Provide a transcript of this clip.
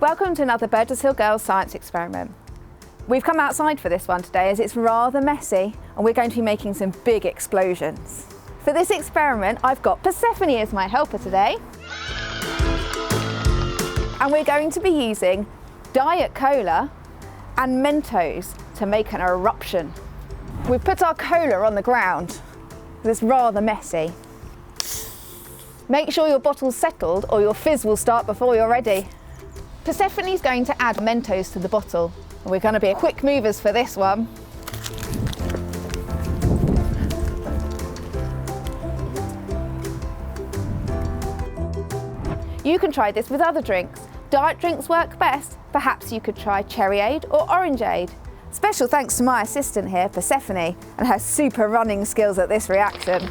Welcome to another Burgess Hill Girls science experiment. We've come outside for this one today as it's rather messy and we're going to be making some big explosions. For this experiment, I've got Persephone as my helper today. And we're going to be using Diet Cola and Mentos to make an eruption. We've put our cola on the ground. It's rather messy. Make sure your bottle's settled or your fizz will start before you're ready. Persephone's going to add Mentos to the bottle. And we're going to be quick movers for this one. You can try this with other drinks. Diet drinks work best. Perhaps you could try Cherryade or Orangeade. Special thanks to my assistant here, Persephone, and her super running skills at this reaction.